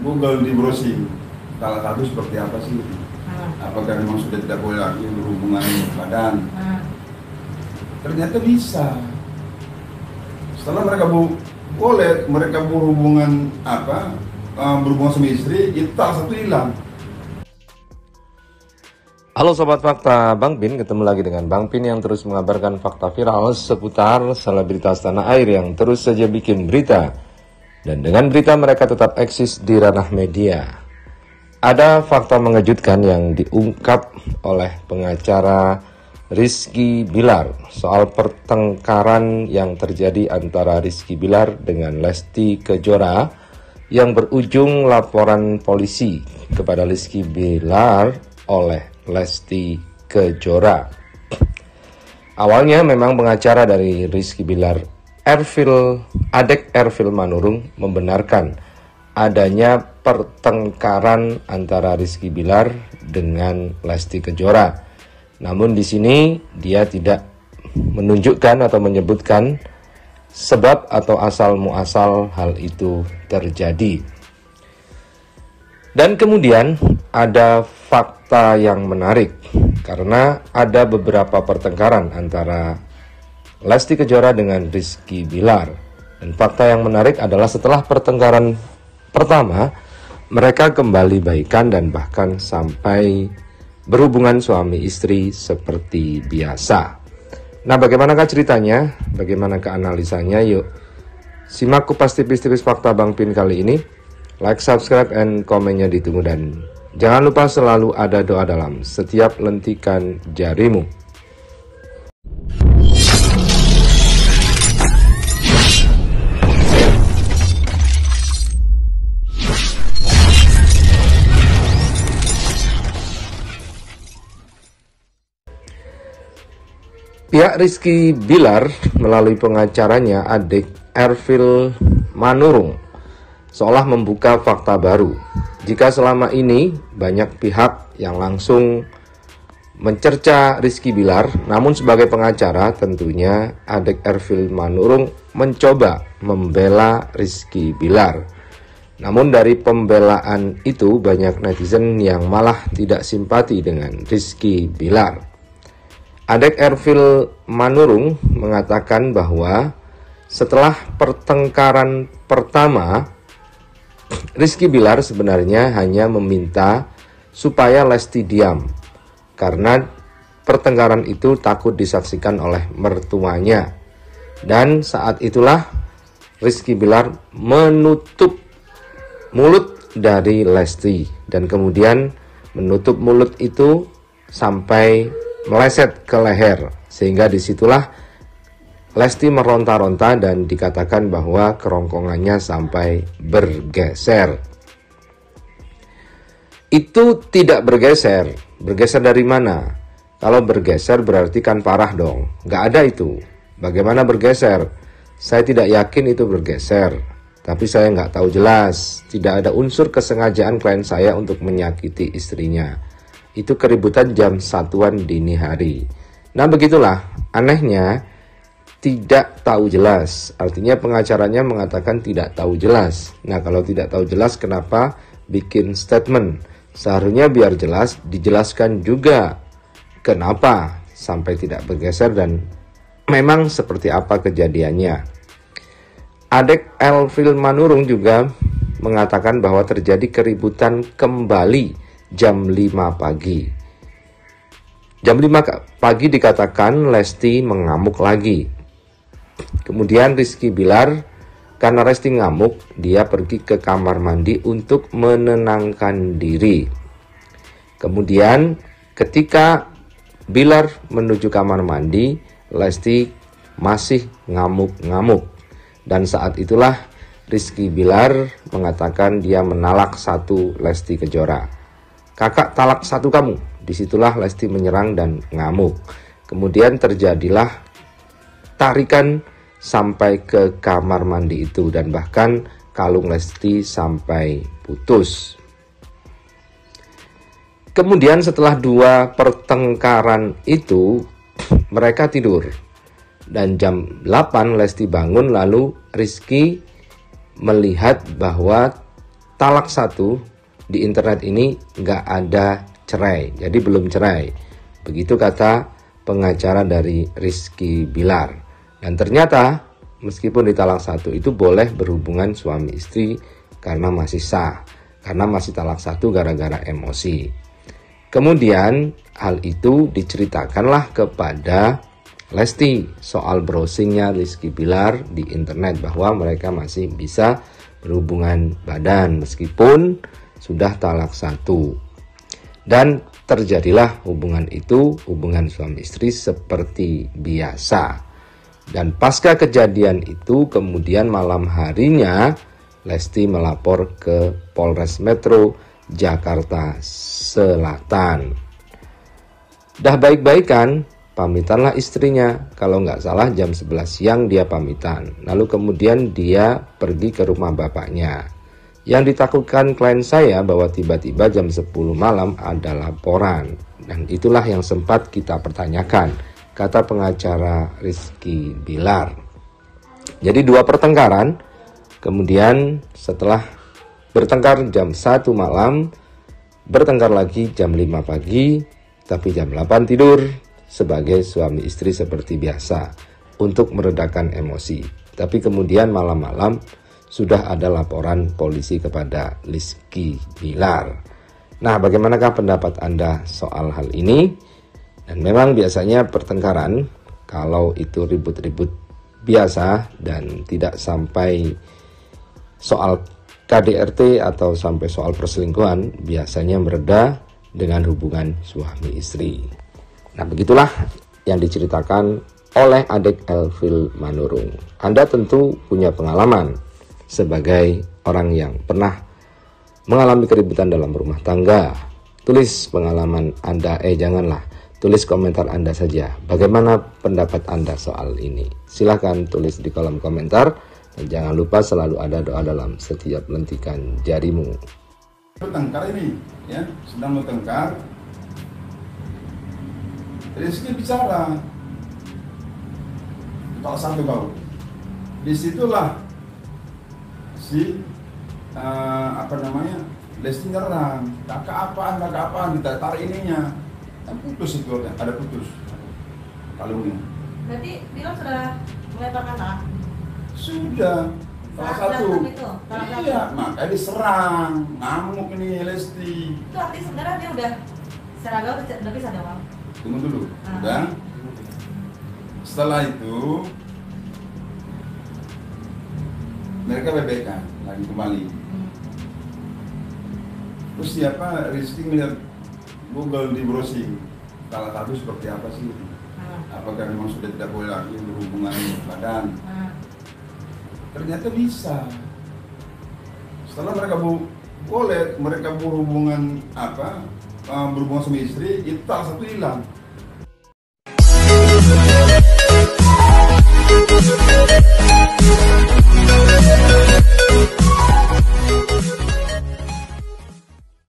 Google di browsing salah satu seperti apa sih? Apakah memang sudah tidak boleh lagi berhubungan badan? Ternyata bisa. Setelah mereka boleh mereka berhubungan berhubungan sama istri, itu salah satu hilang. Halo Sobat Fakta, Bang Pin ketemu lagi dengan Bang Pin yang terus mengabarkan fakta viral seputar selebritas tanah air yang terus saja bikin berita. Dan dengan berita mereka tetap eksis di ranah media. Ada fakta mengejutkan yang diungkap oleh pengacara Rizky Bilar soal pertengkaran yang terjadi antara Rizky Bilar dengan Lesti Kejora yang berujung laporan polisi kepada Rizky Bilar oleh Lesti Kejora. Awalnya memang pengacara dari Rizky Bilar, Adek Ervil Manurung, membenarkan adanya pertengkaran antara Rizky Bilar dengan Lesti Kejora. Namun di sini dia tidak menunjukkan atau menyebutkan sebab atau asal muasal hal itu terjadi. Dan kemudian ada fakta yang menarik karena ada beberapa pertengkaran antara Lesti Kejora dengan Rizky Bilar. Dan fakta yang menarik adalah setelah pertengkaran pertama, mereka kembali baikan dan bahkan sampai berhubungan suami istri seperti biasa. Nah, bagaimanakah ceritanya? Bagaimanakah analisanya? Yuk simak kupas tipis-tipis fakta Bang Pin kali ini. Like, subscribe, and komennya ditunggu, dan jangan lupa selalu ada doa dalam setiap lentikan jarimu. Pihak Rizky Bilar melalui pengacaranya Adek Ervil Manurung seolah membuka fakta baru. Jika selama ini banyak pihak yang langsung mencerca Rizky Bilar, namun sebagai pengacara tentunya Adek Ervil Manurung mencoba membela Rizky Bilar. Namun dari pembelaan itu banyak netizen yang malah tidak simpati dengan Rizky Bilar. Adek Ervil Manurung mengatakan bahwa setelah pertengkaran pertama, Rizky Bilar sebenarnya hanya meminta supaya Lesti diam karena pertengkaran itu takut disaksikan oleh mertuanya. Dan saat itulah Rizky Bilar menutup mulut dari Lesti dan kemudian menutup mulut itu sampai meleset ke leher, sehingga disitulah Lesti meronta-ronta dan dikatakan bahwa kerongkongannya sampai bergeser. Itu tidak bergeser. Bergeser dari mana? Kalau bergeser berarti kan parah dong. Nggak ada itu. Bagaimana bergeser? Saya tidak yakin itu bergeser. Tapi saya nggak tahu jelas. Tidak ada unsur kesengajaan klien saya untuk menyakiti istrinya. Itu keributan jam satuan dini hari. Nah begitulah, anehnya tidak tahu jelas. Artinya pengacaranya mengatakan tidak tahu jelas. Nah kalau tidak tahu jelas kenapa bikin statement? Seharusnya biar jelas dijelaskan juga kenapa sampai tidak bergeser dan memang seperti apa kejadiannya. Adek Ervil Manurung juga mengatakan bahwa terjadi keributan kembali jam 5 pagi. Jam 5 pagi dikatakan Lesti mengamuk lagi. Kemudian Rizky Bilar, karena Lesti ngamuk, dia pergi ke kamar mandi untuk menenangkan diri. Kemudian ketika Bilar menuju kamar mandi, Lesti masih ngamuk-ngamuk. Dan saat itulah Rizky Bilar mengatakan dia menalak satu Lesti Kejora. Kakak talak satu kamu. Disitulah Lesti menyerang dan ngamuk. Kemudian terjadilah tarikan sampai ke kamar mandi itu dan bahkan kalung Lesti sampai putus. Kemudian setelah 2 pertengkaran itu mereka tidur dan jam 8 Lesti bangun, lalu Rizky melihat bahwa talak 1 di internet ini nggak ada cerai, jadi belum cerai. Begitu kata pengacara dari Rizky Bilar. Dan ternyata meskipun di talak 1 itu boleh berhubungan suami istri karena masih sah, karena masih talak 1 gara-gara emosi. Kemudian hal itu diceritakanlah kepada Lesti soal browsingnya Rizky Bilar di internet, bahwa mereka masih bisa berhubungan badan meskipun sudah talak 1. Dan terjadilah hubungan itu, hubungan suami istri seperti biasa. Dan pasca kejadian itu kemudian malam harinya Lesti melapor ke Polres Metro Jakarta Selatan. Dah baik-baik kan? Pamitanlah istrinya, kalau nggak salah jam 11 siang dia pamitan. Lalu kemudian dia pergi ke rumah bapaknya. Yang ditakutkan klien saya bahwa tiba-tiba jam 10 malam ada laporan. Dan itulah yang sempat kita pertanyakan, kata pengacara Rizky Bilar. Jadi 2 pertengkaran, kemudian setelah bertengkar jam 1 malam, bertengkar lagi jam 5 pagi, tapi jam 8 tidur. Sebagai suami istri seperti biasa untuk meredakan emosi. Tapi kemudian malam-malam sudah ada laporan polisi kepada Rizky Bilar. Nah, bagaimanakah pendapat Anda soal hal ini? Dan memang biasanya pertengkaran, kalau itu ribut-ribut biasa dan tidak sampai soal KDRT atau sampai soal perselingkuhan, biasanya mereda dengan hubungan suami istri. Nah, begitulah yang diceritakan oleh adik Elvil Manurung. Anda tentu punya pengalaman sebagai orang yang pernah mengalami keributan dalam rumah tangga. Tulis pengalaman Anda, tulis komentar Anda saja. Bagaimana pendapat Anda soal ini? Silahkan tulis di kolom komentar. Dan jangan lupa selalu ada doa dalam setiap lentikan jarimu. Bertengkar ini, ya, sedang bertengkar. Rizky bicara, kalau satu kau, disitulah si Lesti nyerang, kakak apaan, kita tarik ininya, kan putus itu, ada putus kalungnya. Berarti Bilang sudah meletakkan tangan? Sudah, salah satu. Iya, makanya diserang, ngamuk ini Lesti. Itu artinya sebenarnya dia udah seragam udah bisa dong? Tunggu dulu, udah. Setelah itu mereka BBK lagi kembali. Terus siapa Rizky melihat Google di browsing, salah satu seperti apa sih? Apakah memang sudah tidak boleh lagi berhubungan badan? Ternyata bisa. Setelah mereka boleh mereka berhubungan berhubungan sama istri, itu salah satu hilang.